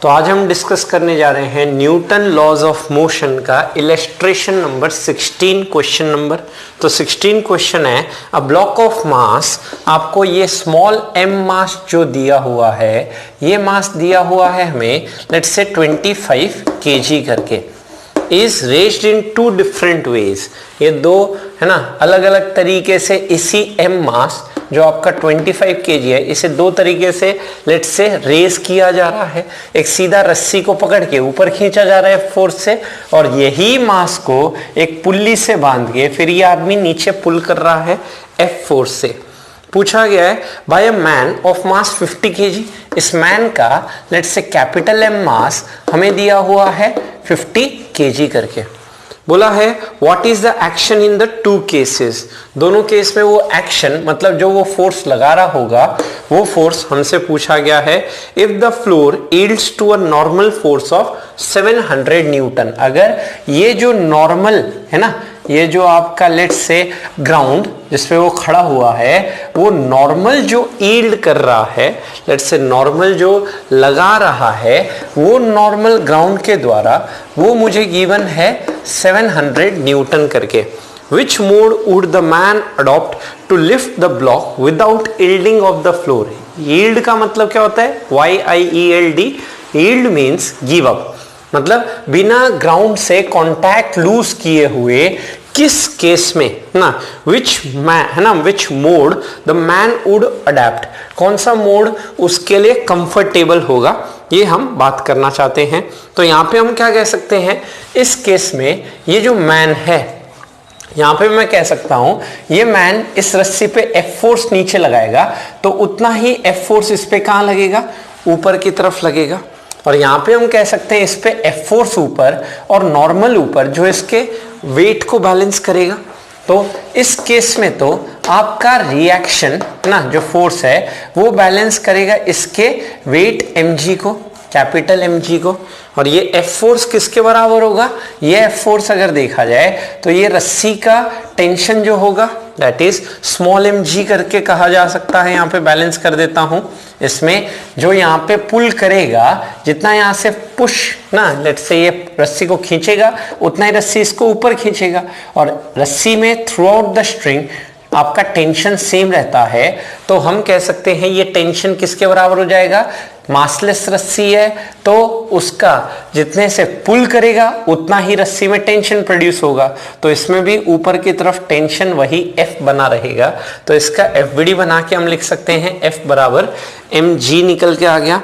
तो आज हम डिस्कस करने जा रहे हैं न्यूटन लॉज ऑफ मोशन का इलस्ट्रेशन नंबर 16 क्वेश्चन नंबर। तो 16 क्वेश्चन है, अ ब्लॉक ऑफ मास, आपको ये स्मॉल m मास जो दिया हुआ है, ये मास दिया हुआ है हमें लेट्स से 25 kg करके, is raised in two different ways. ये दो है ना अलग अलग तरीके से इसी m मास जो आपका 25 kg है, इसे दो तरीके से लेट्स से रेस किया जा रहा है। एक सीधा रस्सी को पकड़ के ऊपर खींचा जा रहा है फोर्स से, और यही मास को एक पुल्ली से बांध के फिर ये आदमी नीचे पुल कर रहा है F फोर्स से। पूछा गया है by a man of mass 50 kg, इस मैन का let's say capital M mass हमें दिया हुआ है 50 kg करके। बोला है what is the action in the two cases, दोनों केस में वो एक्शन मतलब जो वो फोर्स लगा रहा होगा वो फोर्स हमसे पूछा गया है। If the floor yields to a normal force of 700 newton, अगर ये जो नॉर्मल है ना, ये जो आपका लेट्स से ग्राउंड जिसपे वो खड़ा हुआ है, वो नॉर्मल जो यील्ड कर रहा है, लेट्स से नॉर्मल जो लगा रहा है, वो नॉर्मल ग्राउंड के द्वारा वो मुझे गिवन है 700 न्यूटन करके। Which mode would the man adopt to lift the block without yielding of the floor. Yield का मतलब क्या होता है, YIELD, yield means give up, मतलब बिना ग्राउंड से कांटेक्ट लूज किए हुए किस केस में ना, which mode the man would adapt, कौन सा मोड उसके लिए कंफर्टेबल होगा, ये हम बात करना चाहते हैं। तो यहाँ पे हम क्या कह सकते हैं, इस केस में ये जो मैन है, यहाँ पे मैं कह सकता हूं ये मैन इस रस्सी पे F फोर्स नीचे लगाएगा तो उतना ही F फोर्स इस पे कहाँ लगेगा, ऊपर की तरफ लगेगा। और यहाँ पे हम कह सकते हैं इस पे F फोर्स ऊपर और नॉर्मल ऊपर जो इसके वेट को बैलेंस करेगा। तो इस केस में तो आपका रिएक्शन ना जो फोर्स है वो बैलेंस करेगा इसके वेट mg को, कैपिटल mg को। और ये F फोर्स किसके बराबर होगा, ये F फोर्स अगर देखा जाए तो ये रस्सी का टेंशन जो होगा दैट इज स्मॉल mg करके कहा जा सकता है। यहाँ पे बैलेंस कर देता हूं, इसमें जो यहाँ पे पुल करेगा, जितना यहाँ से पुश ना लेट्स से ये रस्सी को खींचेगा उतना ही रस्सी इसको ऊपर खींचेगा। और रस्सी में थ्रू आउट द स्ट्रिंग आपका टेंशन सेम रहता है, तो हम कह सकते हैं ये टेंशन किसके बराबर हो जाएगा, मासलेस रस्सी है तो उसका जितने से पुल करेगा उतना ही रस्सी में टेंशन प्रोड्यूस होगा, तो इसमें भी ऊपर की तरफ टेंशन वही F बना रहेगा। तो इसका FBD बना के हम लिख सकते हैं F बराबर mg निकल के आ गया।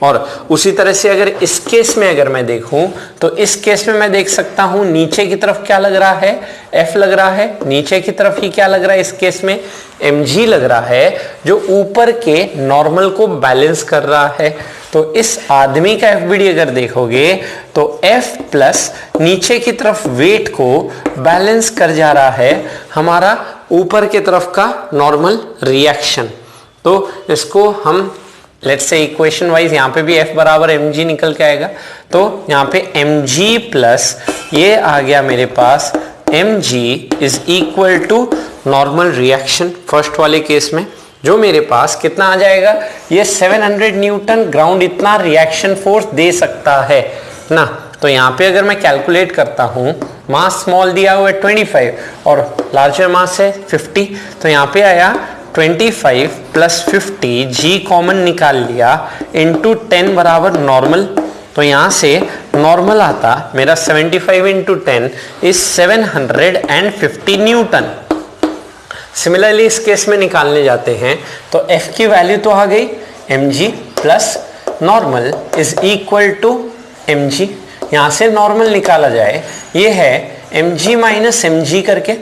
और उसी तरह से अगर इस केस में अगर मैं देखूं तो इस केस में मैं देख सकता हूं नीचे की तरफ क्या लग रहा है, F लग रहा है, नीचे की तरफ ही क्या लग रहा है, इस केस में mg लग रहा है जो ऊपर के नॉर्मल को बैलेंस कर रहा है। तो इस आदमी का FBD अगर देखोगे तो F प्लस नीचे की तरफ वेट को बैलेंस कर जा रहा है हमारा ऊपर की तरफ का नॉर्मल रिएक्शन। तो इसको हम लेट्स से इक्वेशन वाइज यहाँ पे भी F बराबर mg निकल के आएगा। तो यहाँ पे mg प्लस ये आ गया मेरे पास mg is equal to normal reaction first वाले केस में, जो मेरे पास कितना आ जाएगा, ये 700 न्यूटन ग्राउंड इतना रिएक्शन फोर्स दे सकता है ना। तो यहाँ पे अगर मैं कैलकुलेट करता हूँ, मास स्मॉल दिया हुआ है 25 और लार्जर मास है 50, तो यहाँ पे आया 25 प्लस 50, g कॉमन निकाल लिया, इंटू 10 बराबर नॉर्मल। तो यहाँ से नॉर्मल आता मेरा 75 इंटू 10 इज 750 न्यूटन। सिमिलरली इस केस में निकालने जाते हैं तो F की वैल्यू तो आ गई mg plus normal is equal to mg। यहाँ से नॉर्मल निकाला जाए, ये है mg माइनस mg करके,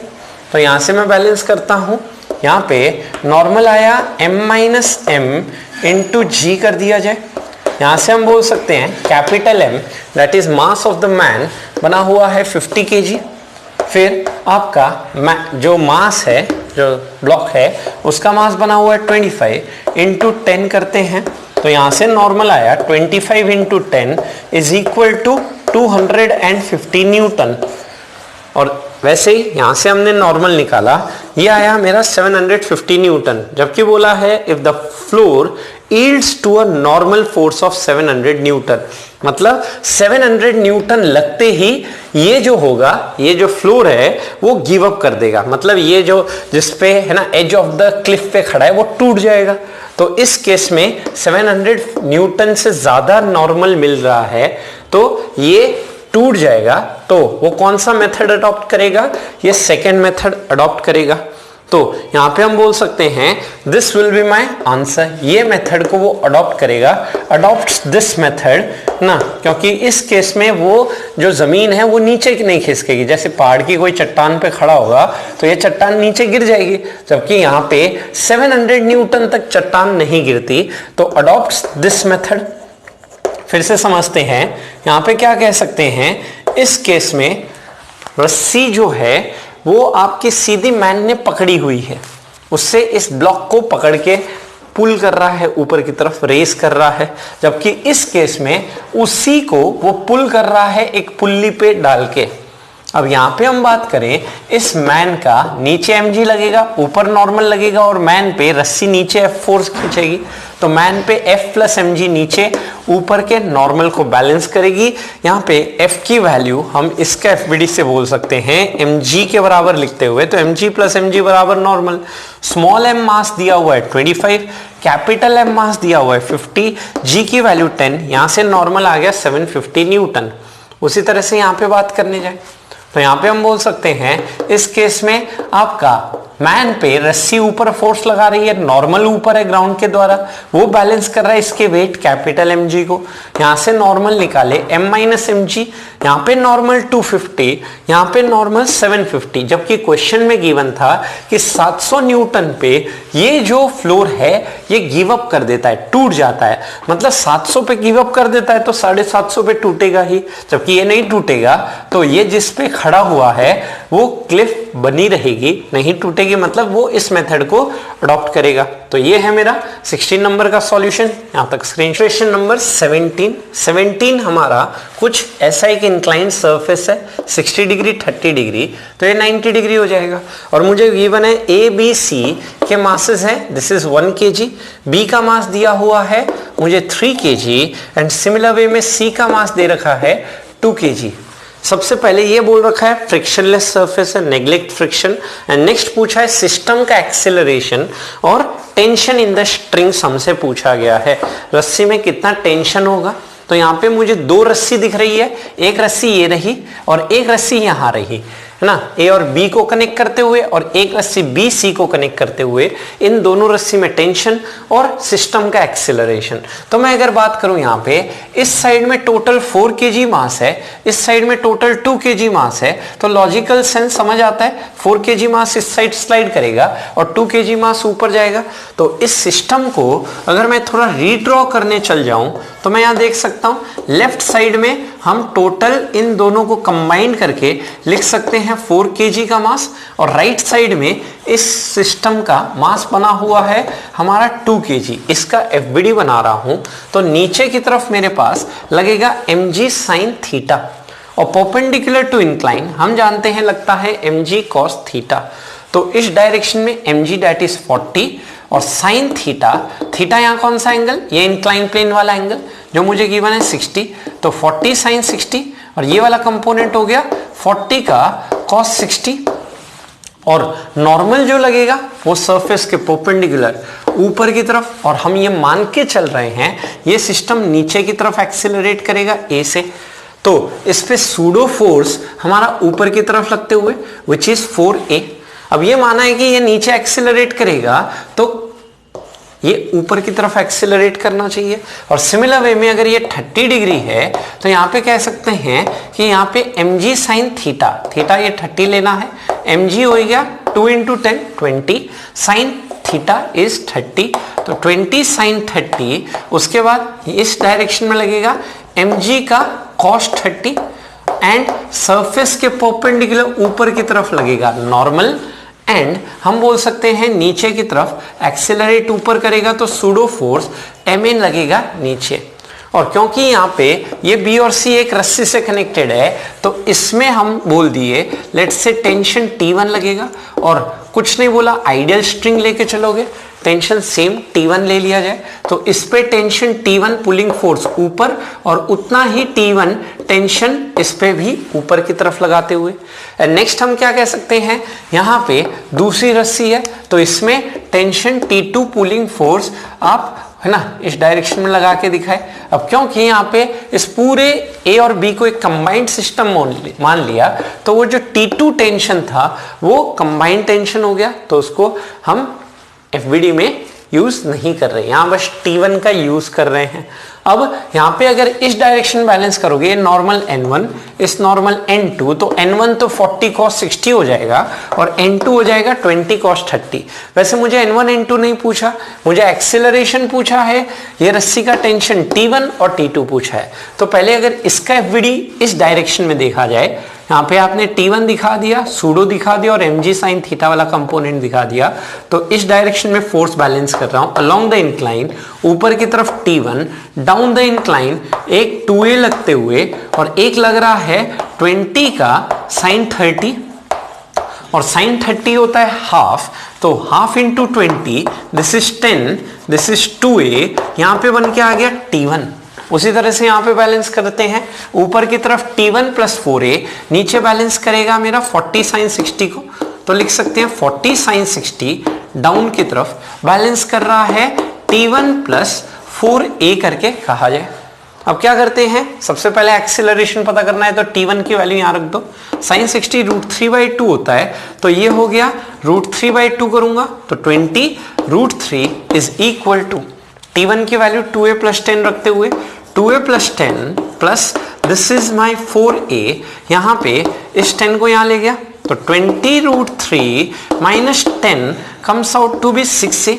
तो यहाँ से मैं बैलेंस करता हूँ। यहाँ पे नॉर्मल आया m माइनस m इंटू जी कर दिया जाए। यहाँ से हम बोल सकते हैं capital M that is mass of the man बना हुआ है 50 kg, फिर आपका जो मास है जो ब्लॉक है उसका मास बना हुआ है 25 इंटू 10 करते हैं। तो यहाँ से नॉर्मल आया 25 into 10 is equal to 250 newton. और वैसे ही यहाँ से हमने नॉर्मल निकाला, ये आया मेरा 750 न्यूटन, जबकि बोला है if the floor yields to a normal force of 700 Newton. मतलब 700 न्यूटन लगते ही ये जो होगा, ये जो फ्लोर है वो गिव अप कर देगा। मतलब ये जो जिसपे है ना एज ऑफ द क्लिफ पे खड़ा है वो टूट जाएगा। तो इस केस में 700 न्यूटन से ज्यादा नॉर्मल मिल रहा है तो ये टूट जाएगा। तो वो कौन सा मेथड अडॉप्ट करेगा? ये सेकेंड मेथड अडॉप्ट करेगा। तो यहां पे हम बोल सकते हैं this will be my answer. ये मेथड को वो अडॉप्ट करेगा, अडॉप्ट दिस मेथड ना, क्योंकि इस केस में वो जो जमीन है वो नीचे की नहीं खिसकेगी। जैसे पहाड़ की कोई चट्टान पे खड़ा होगा तो ये चट्टान नीचे गिर जाएगी, जबकि यहाँ पे 700 न्यूटन तक चट्टान नहीं गिरती। तो अडॉप्ट दिस मेथड। फिर से समझते हैं, यहाँ पे क्या कह सकते हैं, इस केस में रस्सी जो है वो आपकी सीधी मैन ने पकड़ी हुई है, उससे इस ब्लॉक को पकड़ के पुल कर रहा है, ऊपर की तरफ रेस कर रहा है। जबकि इस केस में उसी को वो पुल कर रहा है एक पुल्ली पे डाल के। अब यहाँ पे हम बात करें इस मैन का, नीचे mg लगेगा, ऊपर नॉर्मल लगेगा और मैन पे रस्सी नीचे F फोर्स खींचेगी। तो मैन पे F प्लस mg नीचे ऊपर के नॉर्मल को बैलेंस करेगी। यहाँ पे F की वैल्यू हम इसका FBD से बोल सकते हैं mg के बराबर लिखते हुए, तो mg प्लस mg बराबर नॉर्मल। स्मॉल m मास दिया हुआ है 25, कैपिटल M मास दिया हुआ है 50, g की वैल्यू 10, यहाँ से नॉर्मल आ गया 750 न्यूटन। उसी तरह से यहाँ पे बात करने जाए तो यहाँ पे हम बोल सकते हैं इस केस में आपका मैन पे रस्सी ऊपर फोर्स लगा रही है, नॉर्मल ऊपर है ग्राउंड के द्वारा, वो बैलेंस कर रहा है इसके वेट कैपिटल mg को। यहाँ से नॉर्मल निकाले m माइनस mg, यहाँ पे नॉर्मल 250, यहाँ पे नॉर्मल 750। जबकि क्वेश्चन में गिवन था कि 700 न्यूटन पे ये जो फ्लोर है ये गिव अप कर देता है, टूट जाता है। मतलब 700 पे गिव अप कर देता है तो 750 पे टूटेगा ही, जबकि ये नहीं टूटेगा। तो ये जिस पे खड़ा हुआ है वो क्लिफ बनी रहेगी, नहीं टूटेगी। मतलब वो इस मेथड को अडॉप्ट करेगा। तो ये है मेरा 16 नंबर का सॉल्यूशन। यहां तक स्क्रीन। क्वेश्चन नंबर 17 हमारा कुछ ऐसा एक इंक्लाइंड सरफेस है 60 डिग्री 30 डिग्री, तो ये 90 डिग्री हो जाएगा। और मुझे गिवन है ए बी सी के मासेस है, दिस इज 1 kg, बी का मास दिया हुआ है मुझे 3 kg एंड सिमिलर वे में सी का मास दे रखा है 2 kg। सबसे पहले ये बोल रखा है फ्रिक्शनलेस सरफेस है, नेग्लेक्ट फ्रिक्शन। एंड नेक्स्ट पूछा है सिस्टम का एक्सेलरेशन और टेंशन इन द स्ट्रिंग्स हमसे पूछा गया है। रस्सी में कितना टेंशन होगा, तो यहाँ पे मुझे 2 रस्सी दिख रही है, एक रस्सी ये रही और एक रस्सी यहाँ रही है ना, ए और बी को कनेक्ट करते हुए और एक रस्सी बी सी को कनेक्ट करते हुए। इन दोनों रस्सी में टेंशन और सिस्टम का एक्सेलरेशन। तो मैं अगर बात करूं यहाँ पे इस साइड में टोटल 4 kg मास है, इस साइड में टोटल 2 kg मास है, तो लॉजिकल सेंस समझ आता है 4 kg मास इस साइड स्लाइड करेगा और 2 kg मास ऊपर जाएगा। तो इस सिस्टम को अगर मैं थोड़ा रीड्रॉ करने चल जाऊं तो मैं यहाँ देख सकता हूं लेफ्ट साइड में हम टोटल इन दोनों को कंबाइन करके लिख सकते हैं 4 kg का मास, और राइट साइड में इस सिस्टम का मास बना हुआ है हमारा 2 kg। इसका FBD बना रहा हूं तो नीचे की तरफ मेरे पास लगेगा mg sin थीटा और परपेंडिकुलर टू इंक्लाइन हम जानते हैं लगता है mg cos थीटा। तो इस डायरेक्शन में mg दैट इज 40 और साइन थीटा, थीटा यहाँ कौन सा एंगल, ये इंक्लाइन प्लेन वाला एंगल जो मुझे गिवन है 60, तो 40 साइन 60 और ये वाला कंपोनेंट हो गया 40 का cos 60। और नॉर्मल जो लगेगा वो सरफेस के परपेंडिकुलर ऊपर की तरफ, और हम ये मान के चल रहे हैं ये सिस्टम नीचे की तरफ एक्सेलरेट करेगा ए से। तो इस पे सूडो फोर्स हमारा ऊपर की तरफ लगते हुए विच इज 4a। अब ये माना है कि ये नीचे एक्सेलरेट करेगा तो ये ऊपर की तरफ एक्सेलरेट करना चाहिए। और सिमिलर वे में अगर ये 30 डिग्री है तो यहाँ पे कह सकते हैं कि यहाँ पे mg sin थीटा, थीटा ये 30 लेना है, mg हो गया 2 × 10 20 sin थीटा इज 30, तो 20 sin 30। उसके बाद इस डायरेक्शन में लगेगा mg का cos 30 एंड सरफेस के परपेंडिकुलर ऊपर की तरफ लगेगा नॉर्मल, एंड हम बोल सकते हैं नीचे की तरफ एक्सेलरेट ऊपर करेगा तो सूडो फोर्स mn लगेगा नीचे। और क्योंकि यहाँ पे ये B और C एक रस्सी से कनेक्टेड है तो इसमें हम बोल दिए लेट्स से टेंशन T1 लगेगा, और कुछ नहीं बोला आइडियल स्ट्रिंग लेके चलोगे टेंशन सेम T1 ले लिया जाए तो इस पे टेंशन T1 पुलिंग फोर्स ऊपर और उतना ही T1 टेंशन इस पे भी ऊपर की तरफ लगाते हुए। नेक्स्ट हम क्या कह सकते हैं, यहाँ पे दूसरी रस्सी है तो इसमें टेंशन T2 पुलिंग फोर्स आप है ना इस डायरेक्शन में लगा के दिखाए। अब क्योंकि यहाँ पे इस पूरे A और B को एक कंबाइंड सिस्टम मान लिया तो वो जो T2 टेंशन था वो कंबाइंड टेंशन हो गया, तो उसको हम FBD में यूज नहीं कर रहे, यहाँ बस T1 का यूज कर रहे हैं। अब यहाँ पे अगर इस डायरेक्शन बैलेंस करोगे, नॉर्मल N1 इस नॉर्मल N2, तो N1 तो 40 cos 60 हो जाएगा और N2 हो जाएगा 20 cos 30। वैसे मुझे N1 N2 नहीं पूछा, मुझे एक्सेलरेशन पूछा है, ये रस्सी का टेंशन T1 और T2 पूछा है। तो पहले अगर इसका FBD इस डायरेक्शन में देखा जाए, यहाँ पे आपने T1 दिखा दिया, सूडो दिखा दिया और mg sin थीटा वाला कंपोनेंट दिखा दिया, तो इस डायरेक्शन में फोर्स बैलेंस कर रहा हूं अलोंग द इंक्लाइन, ऊपर की तरफ T1, डाउन द इंक्लाइन एक 2a लगते हुए और एक लग रहा है 20 का sin 30 और sin 30 होता है हाफ, तो half into 20 this is 10, this is 2a, यहाँ पे बन के आ गया T1। उसी तरह से यहाँ पे बैलेंस करते हैं, ऊपर की तरफ T1 प्लस 4a, नीचे बैलेंस करेगा मेरा 40 sin 60 को, तो लिख सकते हैं 40 sin 60 डाउन की तरफ बैलेंस कर रहा है T1 प्लस 4a करके कहा जाए। अब क्या करते हैं, सबसे पहले एक्सेलरेशन पता करना है तो T1 की वैल्यू यहाँ रख दो, sin 60 √3/2 होता है, तो ये हो गया √3/2 करूंगा तो 20 √3 इज इक्वल टू T1 की वैल्यू 2a प्लस 10 रखते हुए 2a plus 10 plus this is my 4a, यहाँ पे इस 10 को यहाँ ले गया तो 20 √3 minus 10 comes out to be 6a।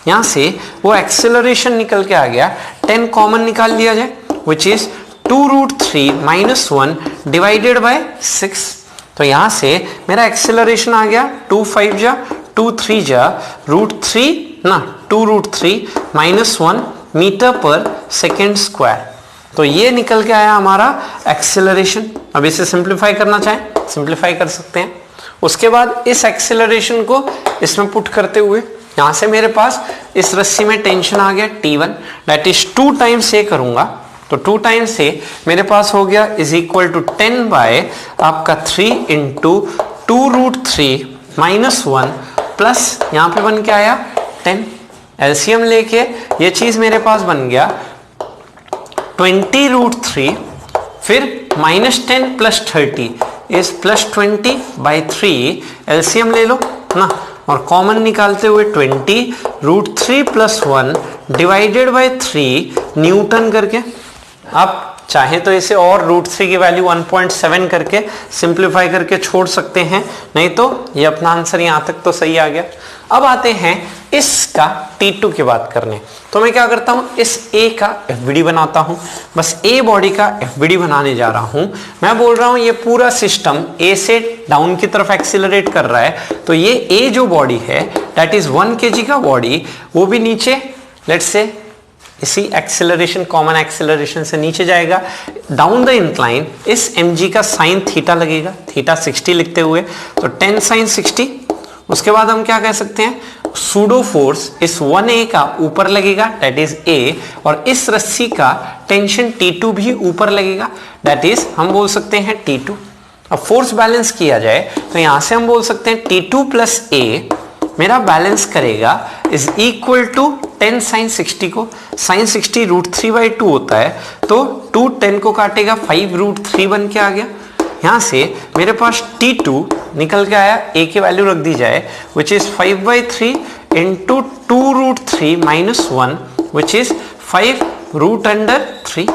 यहाँ से वो एक्सेलरेशन निकल के आ गया, 10 कॉमन निकाल लिया जाए which is 2 √3 minus 1 divided by 6, तो यहाँ से मेरा एक्सेलरेशन आ गया 2 5 जा 2 3 जा √3 ना 2 √3 माइनस 1 मीटर पर सेकेंड स्क्वायर, तो ये निकल के आया हमारा एक्सेलरेशन। अब इसे सिंप्लीफाई करना चाहें सिंप्लीफाई कर सकते हैं। उसके बाद इस एक्सेलरेशन को इसमें पुट करते हुए यहां से मेरे पास इस रस्सी में टेंशन आ गया T1 दैट इज 2 टाइम्स ए करूंगा तो 2 टाइम्स ए मेरे पास हो गया इज इक्वल टू 10 बाय आपका 3 इंटू 2 √3 माइनस 1 प्लस यहाँ पे बन के आया 10, एलसीएम लेके ये चीज मेरे पास बन गया 20 √3 फिर minus 10 plus 30 is plus 20 by 3, LCM ले लो ना और कॉमन निकालते हुए 20 √3 प्लस 1 डिवाइडेड बाई 3 न्यूटन करके। आप चाहे तो इसे और √3 की वैल्यू 1.7 करके सिंप्लीफाई करके छोड़ सकते हैं, नहीं तो ये अपना आंसर यहाँ तक तो सही आ गया। अब आते हैं इसका T2 की बात करने, तो मैं क्या करता हूँ इस A का FBD बनाता हूँ, बस A बॉडी का FBD बनाने जा रहा हूँ। मैं बोल रहा हूँ ये पूरा सिस्टम A से डाउन की तरफ एक्सीलरेट कर रहा है, तो ये A जो बॉडी है दैट इज 1 kg का बॉडी, वो भी नीचे लेट्स से इसी एक्सेलरेशन कॉमन एक्सेलरेशन से नीचे जाएगा डाउन द इंक्लाइन, इस mg का साइन थीटा लगेगा, थीटा 60 लिखते हुए तो 10 sin 60। उसके बाद हम क्या कह सकते हैं, सूडो फोर्स इस 1a का ऊपर लगेगा दैट इज a, और इस रस्सी का टेंशन T2 भी ऊपर लगेगा दैट इज हम बोल सकते हैं T2। अब फोर्स बैलेंस किया जाए तो यहां से हम बोल सकते हैं T2 प्लस a मेरा बैलेंस करेगा इज इक्वल टू 10 sin 60 को, sin 60 √3/2 होता है तो 2 10 को काटेगा 5 √3 बन के आ गया। यहाँ से मेरे पास T2 निकल के आया, a की वैल्यू रख दी जाए which is 5/3 into 2 √3 minus 1 which is 5 √3।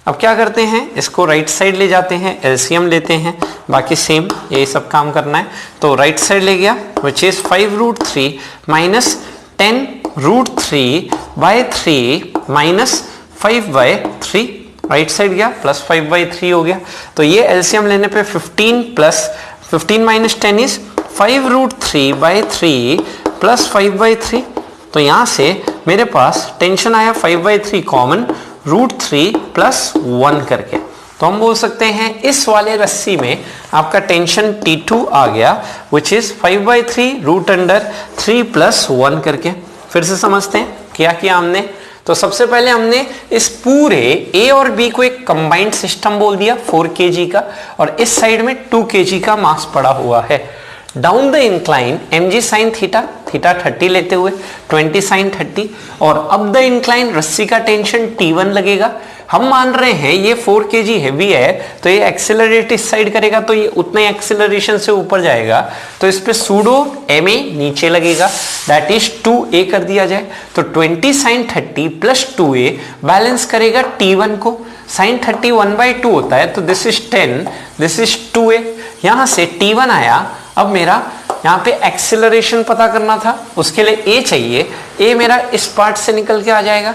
अब क्या करते हैं, इसको राइट साइड ले जाते हैं, एलसीएम लेते हैं, बाकी सेम यही सब काम करना है, तो राइट साइड ले गया which is 5 √3 minus 10 √3/3 minus 5/3, right side गया प्लस 5/3 हो गया। तो ये एलसीएम लेने पे 15 प्लस 15 माइनस 10 इज 5 √3/3 प्लस 5/3, तो यहाँ से मेरे पास टेंशन आया 5/3 कॉमन √3 प्लस 1 करके, तो हम बोल सकते हैं इस वाले रस्सी में आपका टेंशन T2 आ गया विच इज 5/3 √3 प्लस 1 करके। फिर से समझते हैं क्या किया हमने। तो सबसे पहले हमने इस पूरे ए और बी को एक कंबाइंड सिस्टम बोल दिया 4 kg का, और इस साइड में 2 kg का मास पड़ा हुआ है। Down the incline mg sine theta, theta 30 लेते हुए 20 साइन 30, और अप द इंक्लाइन रस्सी का टेंशन T1 लगेगा। हम मान रहे हैं ये 4 kg हैवी है, तो ये एक्सेलरेट इस साइड करेगा तो ये उतने एक्सेलरेशन से ऊपर जाएगा, तो इस पे सूडो ma नीचे लगेगा, दैट इज 2a कर दिया जाए। तो 20 साइन 30 प्लस 2a बैलेंस करेगा T1 को। साइन 30 1/2 होता है, तो this is 10, this is 2a। यहां से T1 आया। अब मेरा यहाँ पे एक्सेलरेशन पता करना था, उसके लिए a चाहिए। a मेरा इस पार्ट से निकल के आ जाएगा।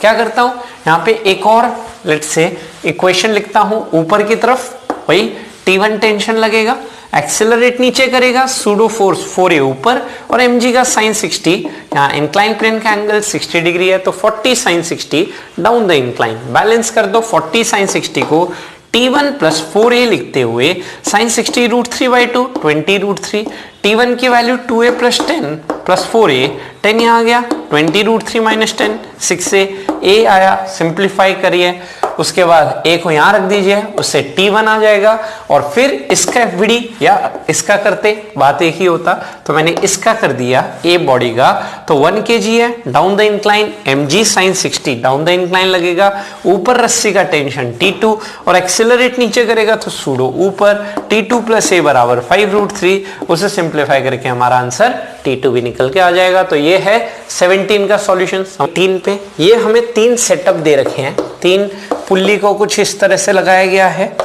क्या करता हूं, यहाँ पे एक और लेट्स से इक्वेशन लिखता हूं ऊपर की तरफ, वही T1 टेंशन लगेगा, एक्सेलरेट नीचे करेगा, सूडो फोर्स 4a ऊपर, और mg का साइन 60, यहाँ इंक्लाइन प्लेन का एंगल 60 डिग्री है, तो 40 sine 60 down the incline. Balance कर दो 40 साइन 60 को T1 प्लस 4a लिखते हुए साइन 60 √3/2 20 √3, T1 की value 2a plus 10 plus 4a, 10 यहाँ आ गया, 20 √3 माइनस 10 6a, a आया, सिंप्लीफाई करिए, उसके बाद a को यहाँ रख दीजिए, उससे T1 आ जाएगा। और फिर इसका FBD या इसका करते बात एक ही होता, तो मैंने इसका कर दिया a बॉडी का, तो 1 kg है, down the incline mg sine 60 down the incline लगेगा, ऊपर रस्सी का टेंशन T2, और एक्सेलरेट नीचे करेगा तो सूडो ऊपर, T2 प्लस a बराबर 5 √3, उसे सिंप्लीफाई करके हमारा आंसर T2 भी निकल के आ जाएगा। तो ये है 17 का सॉल्यूशन। 3 पे ये हमें 3 सेटअप दे रखे हैं, 3 पुल्ली को कुछ इस तरह से लगाया गया है,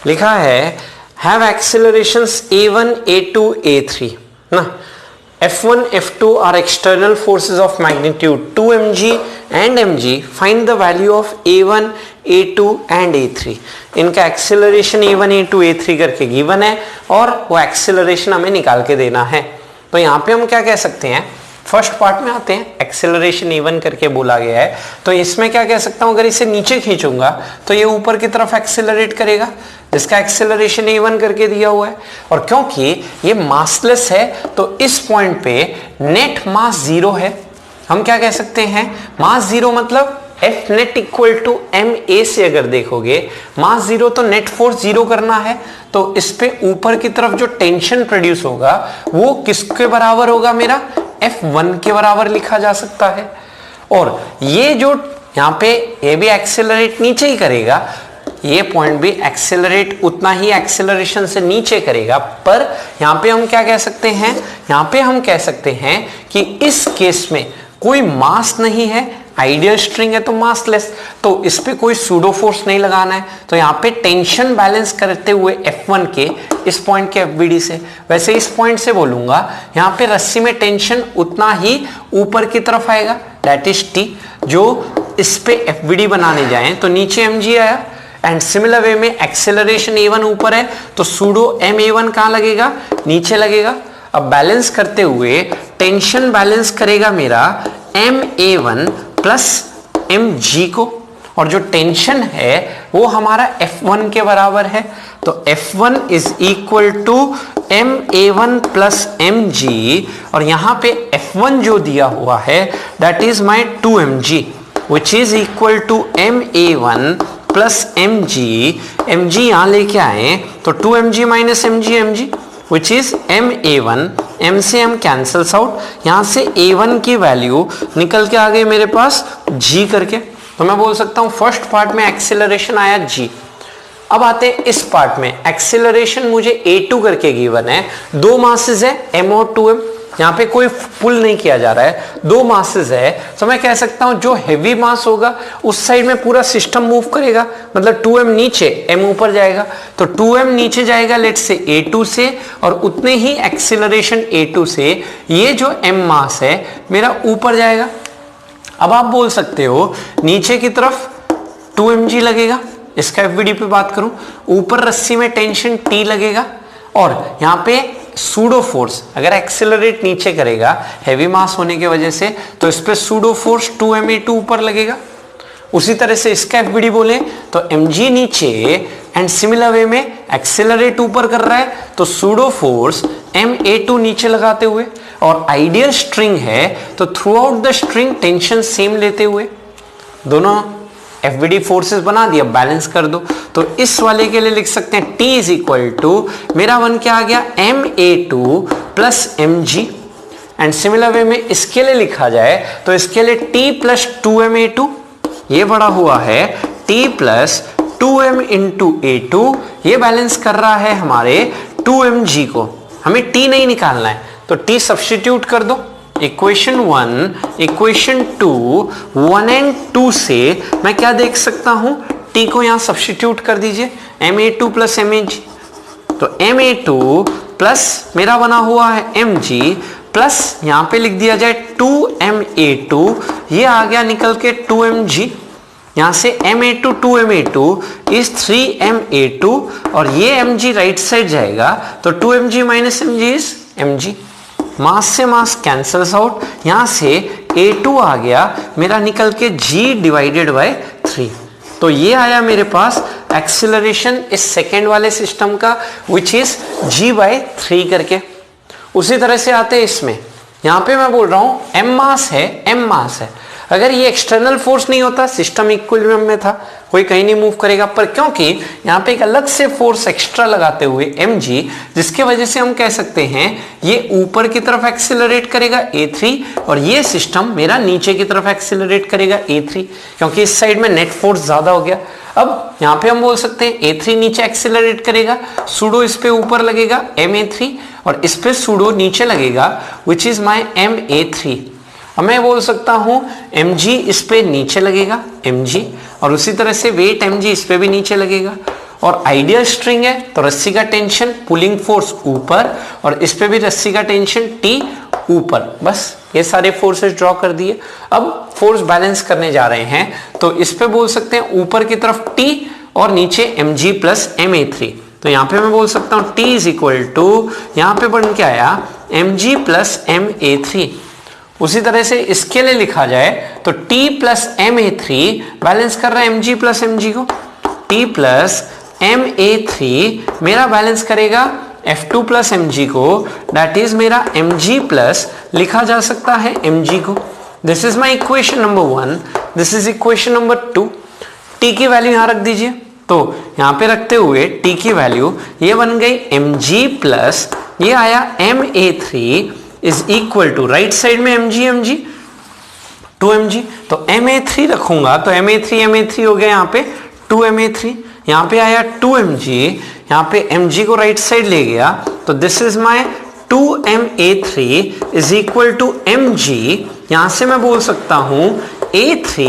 लिखा है हैव एक्सेलरेशंस a1 a2 a3 ना, f1 f2 are external forces of magnitude 2 mg and mg, find the value of a1 a2 and a3। इनका एक्सेलरेशन a1 a2 a3 करके गिवन है, और वो एक्सेलरेशन हमें निकाल के देना है। तो यहाँ पे हम क्या कह सकते हैं, फर्स्ट पार्ट में आते हैं, एक्सेलरेशन a1 करके बोला गया है, तो इसमें क्या कह सकता हूं, अगर इसे नीचे खींचूंगा तो ये ऊपर की तरफ एक्सेलरेट करेगा, जिसका एक्सेलरेशन a1 करके दिया हुआ है। और क्योंकि ये मासलेस है, तो इस पॉइंट पे नेट मास 0 है। हम क्या कह सकते हैं, मास 0 मतलब F net equal to ma से अगर देखोगे मास 0 तो नेट फोर्स 0 करना है, तो इस पे ऊपर की तरफ जो टेंशन प्रोड्यूस होगा वो किसके बराबर होगा, मेरा F1 के बराबर लिखा जा सकता है। और ये जो यहाँ पे ये भी एक्सेलरेट नीचे ही करेगा, ये पॉइंट भी एक्सेलरेट उतना ही एक्सेलरेशन से नीचे करेगा, पर यहाँ पे हम क्या कह सकते हैं, यहाँ पे हम कह सकते हैं कि इस केस में कोई मास नहीं है, आइडियल स्ट्रिंग है तो मासलेस, तो इस पे कोई सूडो फोर्स नहीं लगाना है। तो यहाँ पे टेंशन बैलेंस करते हुए F1 के इस पॉइंट के FBD से, वैसे इस पॉइंट से बोलूंगा, यहाँ पे रस्सी में टेंशन उतना ही ऊपर की तरफ आएगा, दैट इज T, जो इस पे FBD बनाने जाए तो नीचे mg आया, एंड सिमिलर वे में एक्सेलरेशन a1 ऊपर है, तो सूडो ma1 कहाँ लगेगा, नीचे लगेगा। अब बैलेंस करते हुए टेंशन बैलेंस करेगा मेरा ma1 प्लस mg को, और जो टेंशन है वो हमारा F1 के बराबर है, तो F1 is equal to ma1 plus mg, और यहाँ पे F1 जो दिया हुआ है that is my 2mg which is equal to ma1 plus mg, mg यहाँ लेके आए तो 2mg minus mg which is ma1, m से m कैंसल्स आउट, यहाँ से a1 की वैल्यू निकल के आ गई मेरे पास g करके, तो मैं बोल सकता हूँ फर्स्ट पार्ट में एक्सेलरेशन आया g। अब आते हैं इस पार्ट में, एक्सेलरेशन मुझे a2 करके गिवन है, 2 मासेस है m और 2m, यहाँ पे कोई पुल नहीं किया जा रहा है, 2 मासेस है, तो मैं कह सकता हूं जो हैवी मास होगा उस साइड में पूरा सिस्टम मूव करेगा, मतलब 2m नीचे m ऊपर जाएगा, तो 2m नीचे जाएगा लेट्स से a2 से, और उतने ही एक्सेलरेशन a2 से ये जो m मास है मेरा ऊपर जाएगा। अब आप बोल सकते हो नीचे की तरफ 2mg लगेगा, इसका FBD पे बात करूं, ऊपर रस्सी में टेंशन T लगेगा, और यहाँ पे सूडो फोर्स अगर एक्सेलरेट नीचे करेगा हैवी मास होने की वजह से, तो इस पे सूडो फोर्स 2ma2 ऊपर लगेगा। उसी तरह से इसका FBD बोले तो mg नीचे, एंड सिमिलर वे में एक्सेलरेट ऊपर कर रहा है तो सूडो फोर्स Ma2 नीचे लगाते हुए, और आइडियल स्ट्रिंग है तो through out the string tension same लेते हुए दोनों FBD फोर्सेस बना दिया, बैलेंस कर दो। तो इस वाले के लिए लिख सकते हैं T इज इक्वल टू, मेरा वन क्या आ गया, Ma2 plus mg, and similar way में इसके लिए लिखा जाए तो इसके लिए T प्लस 2Ma2, ये बड़ा हुआ है T plus 2m into A2, ये बैलेंस कर रहा है हमारे 2mg को, हमें T नहीं निकालना है तो T सब्स्टिट्यूट कर दो। इक्वेशन 1, इक्वेशन 2, 1 एंड 2 से मैं क्या देख सकता हूं, T को यहां सब्स्टिट्यूट कर दीजिए, Ma2 प्लस mg, तो Ma2 प्लस मेरा बना हुआ है mg प्लस यहां पे लिख दिया जाए 2Ma2, ये आ गया निकल के 2mg, यहां से Ma2 2Ma2 इज 3Ma2, और ये mg राइट साइड जाएगा तो 2mg minus mg is mg, मास से मास कैंसल्स आउट, यहां से A2 आ गया मेरा निकल के g डिवाइडेड बाय 3। तो ये आया मेरे पास एक्सीलरेशन इस सेकेंड वाले सिस्टम का, विच इज g/3 करके। उसी तरह से आते हैं इसमें, यहां पे मैं बोल रहा हूं m मास है, अगर ये एक्सटर्नल फोर्स नहीं होता, सिस्टम इक्विलिब्रियम में था, कोई कहीं नहीं मूव करेगा, पर क्योंकि यहाँ पे एक अलग से फोर्स एक्स्ट्रा लगाते हुए mg, जिसके वजह से हम कह सकते हैं ये ऊपर की तरफ एक्सीलरेट करेगा A3, और ये सिस्टम मेरा नीचे की तरफ एक्सीलरेट करेगा A3, क्योंकि इस साइड में नेट फोर्स ज्यादा हो गया। अब यहाँ पे हम बोल सकते हैं A3 नीचे एक्सीलरेट करेगा, सूडो इस पे ऊपर लगेगा Ma3, और इस पे सूडो नीचे लगेगा विच इज माई Ma3। अब मैं बोल सकता हूं mg इस पे नीचे लगेगा mg, और उसी तरह से वेट mg इस पे भी नीचे लगेगा, और आइडियल स्ट्रिंग है तो रस्सी का टेंशन पुलिंग फोर्स ऊपर, और इस पे भी रस्सी का टेंशन T ऊपर। बस ये सारे फोर्सेस ड्रॉ कर दिए। अब फोर्स बैलेंस करने जा रहे हैं तो इस पे बोल सकते हैं ऊपर की तरफ T और नीचे mg प्लस Ma3, तो यहाँ पे मैं बोल सकता हूँ T इज इक्वल टू, यहाँ पे बन के आया mg प्लस Ma3। उसी तरह से इसके लिए लिखा जाए तो T प्लस Ma3 बैलेंस कर रहा है mg प्लस mg को, T प्लस Ma3 मेरा बैलेंस करेगा F2 प्लस mg को, दैट इज मेरा mg प्लस लिखा जा सकता है mg को। This is my equation number 1, this is equation number 2। T की वैल्यू यहां रख दीजिए, तो यहां पे रखते हुए T की वैल्यू ये बन गई mg प्लस ये आया Ma3 is equal to, right side में mg 2mg, तो Ma3 रखूंगा तो Ma3 हो गया यहाँ पे 2Ma3, यहाँ पे आया 2mg, यहाँ पे mg को राइट साइड ले गया तो this is my 2Ma3 is equal to mg, यहां से मैं बोल सकता हूं A3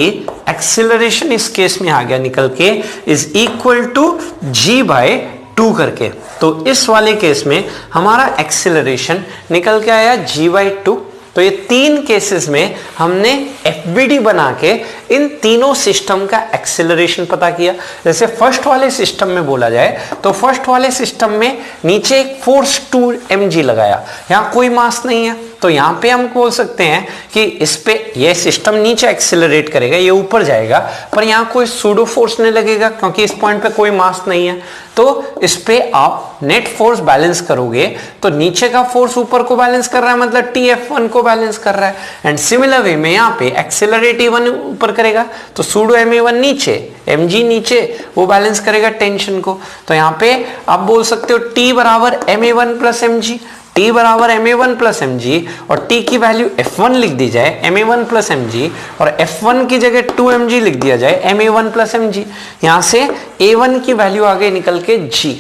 एक्सीलरेशन इस केस में आ गया निकल के इज इक्वल टू g/2 करके। तो इस वाले केस में हमारा एक्सीलरेशन निकल के आया g/2। तो ये तीन केसेस में हमने FBD बना के इन तीनों सिस्टम का एक्सेलरेशन पता किया। जैसे फर्स्ट वाले सिस्टम में बोला जाए तो फर्स्ट वाले सिस्टम में नीचे एक फोर्स 2mg लगाया, यहाँ कोई मास नहीं है, तो यहाँ पे हम बोल सकते हैं कि इस पे ये सिस्टम नीचे एक्सेलरेट करेगा, ये ऊपर जाएगा, पर यहाँ कोई सूडो फोर्स नहीं लगेगा क्योंकि इस पॉइंट पे कोई मास नहीं है। तो इस पे आप नेट फोर्स बैलेंस करोगे तो नीचे का फोर्स ऊपर को बैलेंस कर रहा है, मतलब TF1 को बैलेंस कर रहा है। एंड सिमिलर वे में यहाँ पे एक्सेलरेट E1 ऊपर करेगा तो सूडो Ma1 नीचे, mg नीचे, वो बैलेंस करेगा टेंशन को। तो यहाँ पे आप बोल सकते हो T बराबर Ma1 प्लस mg, T बराबर Ma1 प्लस mg, और T की वैल्यू F1 लिख दी जाए Ma1 प्लस mg, और F1 की जगह 2mg लिख दिया जाए Ma1 प्लस mg। यहाँ से A1 की वैल्यू आ गई निकल के G।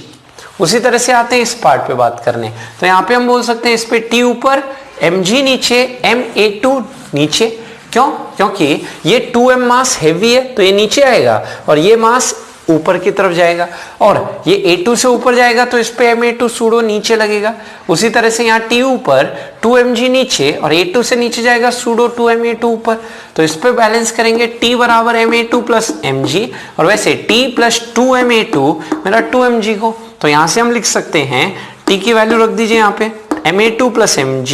उसी तरह से आते हैं इस पार्ट पे बात करने, तो यहाँ पे हम बोल सकते हैं इस पे T ऊपर, mg नीचे, Ma2 नीचे। क्यों? क्योंकि ये 2m मास हैवी है तो ये नीचे आएगा और ये मास ऊपर की तरफ जाएगा, और ये A2 से ऊपर जाएगा तो इस पे Ma2 सूडो नीचे लगेगा। उसी तरह से यहाँ T ऊपर, 2mg नीचे, और A2 से नीचे जाएगा सूडो 2Ma2 ऊपर। तो इस पे बैलेंस करेंगे T बराबर Ma2 प्लस mg, और वैसे T प्लस 2Ma2 मेरा 2mg को। तो यहाँ से हम लिख सकते हैं T की वैल्यू रख दीजिए यहाँ पे Ma2 प्लस mg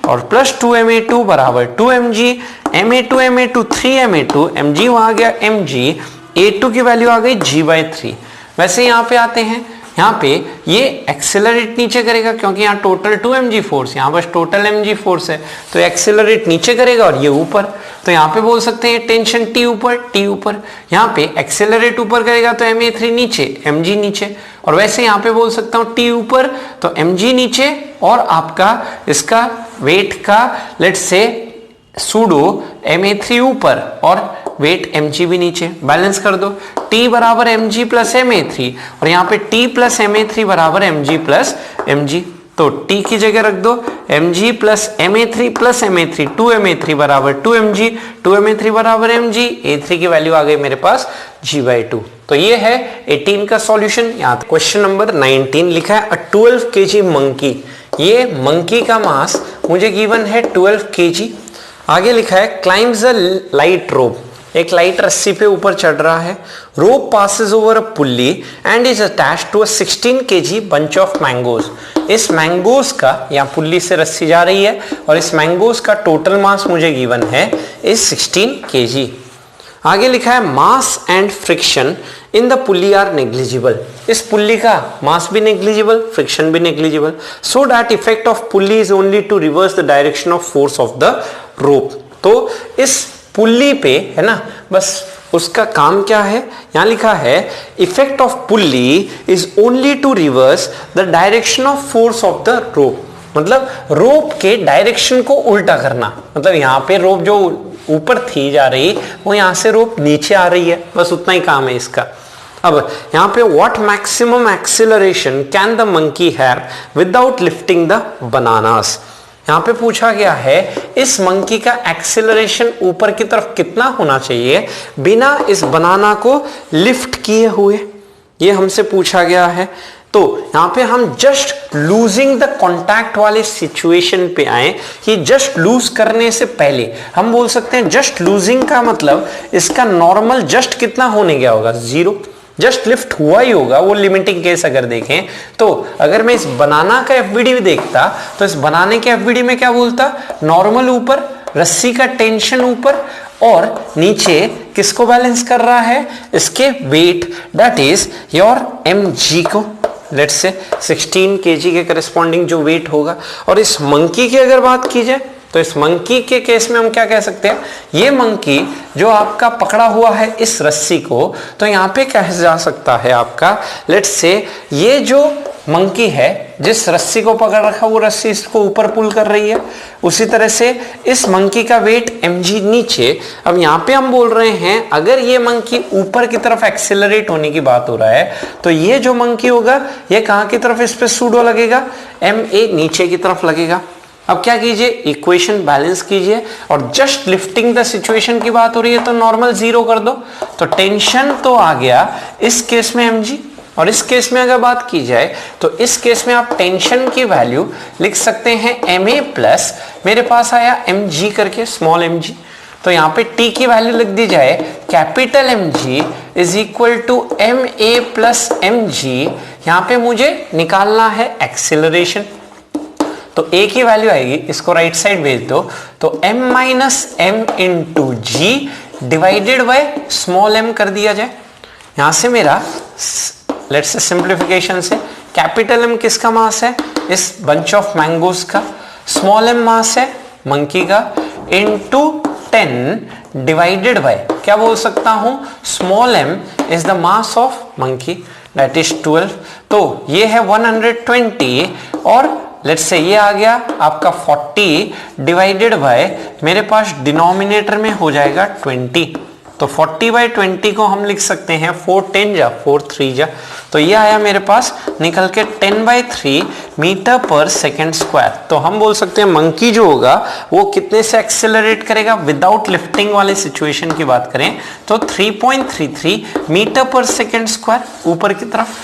और प्लस 2Ma2 बराबर 2mg, Ma2 3Ma2, mg वहां गया mg, A2 की वैल्यू आ गई g/3। वैसे यहाँ पे आते हैं यहाँ पे ये एक्सेलरेट नीचे करेगा क्योंकि यहाँ टोटल 2 mg फोर्स, यहाँ बस टोटल mg फोर्स है, तो एक्सेलरेट नीचे करेगा और ये ऊपर। तो यहाँ पे बोल सकते हैं टेंशन T ऊपर, यहाँ पे एक्सेलरेट ऊपर करेगा तो Ma3 नीचे, mg नीचे, और वैसे यहाँ पे बोल सकता हूँ T ऊपर तो mg नीचे, और आपका इसका वेट का लेट्स से सूडो Ma3 ऊपर और वेट mg भी नीचे, बैलेंस कर दो। T बराबर mg प्लस Ma3 और यहाँ पे T प्लस Ma3 बराबर mg प्लस mg, तो T की जगह रख दो mg plus Ma3 plus Ma3, 2Ma3 बराबर 2mg, 2Ma3 बराबर mg, A3 की वैल्यू आ गई मेरे पास g/2। तो ये है 18 का सॉल्यूशन। यहाँ क्वेश्चन नंबर 19 लिखा है अ 12 kg मंकी, ये मंकी का मास मुझे गिवन है 12 kg। आगे लिखा है क्लाइम्स अ लाइट रोप, एक लाइट रस्सी पे ऊपर चढ़ रहा है। Rope passes over a pulley and is attached to a 16 kg bunch of mangoes. इस मैंगोज का, यहाँ पुल्ली से रस्सी जा रही है और इस मैंगोज का टोटल मास मुझे गिवन है इज 16 kg। आगे लिखा है mass and friction in the pulley are negligible, इस पुल्ली का मास भी नेग्लिजिबल, फ्रिक्शन भी negligible, so that effect of pulley is only to reverse the direction of force of the rope. तो इस pulley पे है ना, बस उसका काम क्या है, यहां लिखा है effect of pulley is only to reverse the direction of force of the rope, मतलब रोप के डायरेक्शन को उल्टा करना। मतलब यहाँ पे रोप जो ऊपर थी जा रही, वो यहाँ से रोप नीचे आ रही है, बस उतना ही काम है इसका। अब यहाँ पे what maximum acceleration can the monkey have without lifting the bananas, यहाँ पे पूछा गया है इस मंकी का एक्सेलरेशन ऊपर की तरफ कितना होना चाहिए बिना इस बनाना को लिफ्ट किए हुए, ये हमसे पूछा गया है। तो यहाँ पे हम जस्ट लूजिंग द कॉन्टैक्ट वाले सिचुएशन पे आए कि जस्ट लूज करने से पहले हम बोल सकते हैं जस्ट लूजिंग का मतलब इसका नॉर्मल जस्ट कितना होने गया होगा, 0, जस्ट लिफ्ट हुआ ही होगा, वो लिमिटिंग केस अगर देखें तो। अगर मैं इस बनाना का एफबीडी देखता तो इस बनाने के एफबीडी में क्या बोलता, नॉर्मल ऊपर, रस्सी का टेंशन ऊपर, और नीचे किसको बैलेंस कर रहा है, इसके weight, that is your mg को, लेट्स से 16 kg के करस्पॉन्डिंग जो वेट होगा। और इस मंकी की अगर बात की जाए तो इस मंकी के केस में हम क्या कह सकते हैं, ये मंकी जो आपका पकड़ा हुआ है इस रस्सी को, तो यहाँ पे कहा जा सकता है आपका, लेट्स से ये जो मंकी है जिस रस्सी को पकड़ रखा वो रस्सी इसको ऊपर पुल कर रही है, उसी तरह से इस मंकी का वेट mg नीचे। अब यहाँ पे हम बोल रहे हैं अगर ये मंकी ऊपर की तरफ एक्सेलरेट होने की बात हो रहा है तो ये जो मंकी होगा ये कहाँ की तरफ इस पे सूडो लगेगा, ma नीचे की तरफ लगेगा। अब क्या कीजिए, इक्वेशन बैलेंस कीजिए और जस्ट लिफ्टिंग द सिचुएशन की बात हो रही है तो नॉर्मल 0 कर दो, तो टेंशन तो आ गया इस केस में mg, और इस केस में अगर बात की जाए तो इस केस में आप टेंशन की वैल्यू लिख सकते हैं ma प्लस मेरे पास आया mg करके, स्मॉल mg, तो यहाँ पे t की वैल्यू लिख दी जाए capital mg is equal to ma plus mg। यहाँ पे मुझे निकालना है एक्सेलरेशन, तो a की वैल्यू आएगी, इसको राइट साइड भेज दो, तो m minus m into g divided by small m कर दिया जाए। यहां से मेरा लेट्स से सिंप्लीफिकेशन से कैपिटल M किसका मास है, इस बंच ऑफ मैंगोज का, स्मॉल m मास है मंकी का, इंटू 10 डिवाइडेड बाय क्या बोल सकता हूं, small m is the mass of monkey that is 12। तो ये है 120 और लेट्स से ये आ गया आपका 40 डिवाइडेड बाय मेरे पास डिनोमिनेटर में हो जाएगा 20, तो 40/20 को हम लिख सकते हैं 4 10 जा 4 3 जा, तो ये आया मेरे पास निकल के 10/3 मीटर पर सेकेंड स्क्वायर। तो हम बोल सकते हैं मंकी जो होगा वो कितने से एक्सेलरेट करेगा विदाउट लिफ्टिंग वाले सिचुएशन की बात करें तो 3.33 मीटर पर सेकेंड स्क्वायर ऊपर की तरफ।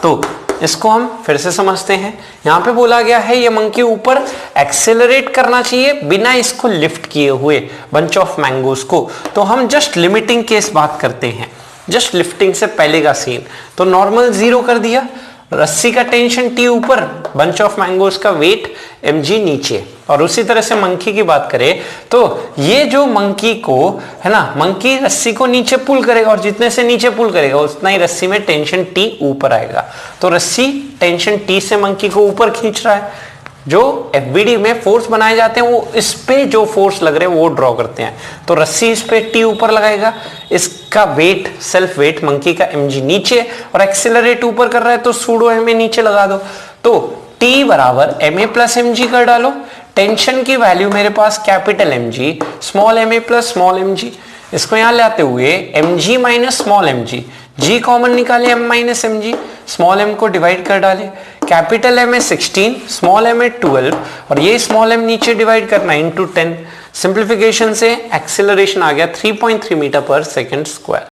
तो इसको हम फिर से समझते हैं, यहाँ पे बोला गया है ये मंकी ऊपर एक्सेलरेट करना चाहिए बिना इसको लिफ्ट किए हुए बंच ऑफ मैंगोज को, तो हम जस्ट लिमिटिंग केस बात करते हैं, जस्ट लिफ्टिंग से पहले का सीन, तो नॉर्मल 0 कर दिया रस्सी का टेंशन T ऊपर, बंच ऑफ मैंगोज का वेट mg नीचे। और उसी तरह से मंकी की बात करें तो ये जो मंकी को है ना, मंकी रस्सी को नीचे पुल करेगा और जितने से नीचे पुल करेगा उतना ही रस्सी में टेंशन T ऊपर आएगा। तो रस्सी टेंशन T से मंकी को ऊपर खींच रहा है। जो एफबीडी में फोर्स बनाए जाते हैं वो इस पे जो फोर्स लग रहे हैं वो ड्रॉ करते हैं। तो रस्सी इस पे T ऊपर लगाएगा, इसका वेट सेल्फ वेट मंकी का mg नीचे, और एक्सेलरेट ऊपर कर रहा है तो सूडो ma नीचे लगा दो। तो T बराबर ma प्लस mg कर डालो। टेंशन की वैल्यू मेरे पास capital mg small ma plus small mg, इसको यहां ले आते हुए mg minus small mg, g common निकाले m minus mg, small m को डिवाइड कर डाले। कैपिटल M है 16, स्मॉल m है 12 और ये स्मॉल m नीचे डिवाइड करना इंटू 10। सिंप्लीफिकेशन से एक्सेलरेशन आ गया 3.3 मीटर पर सेकेंड स्क्वायर।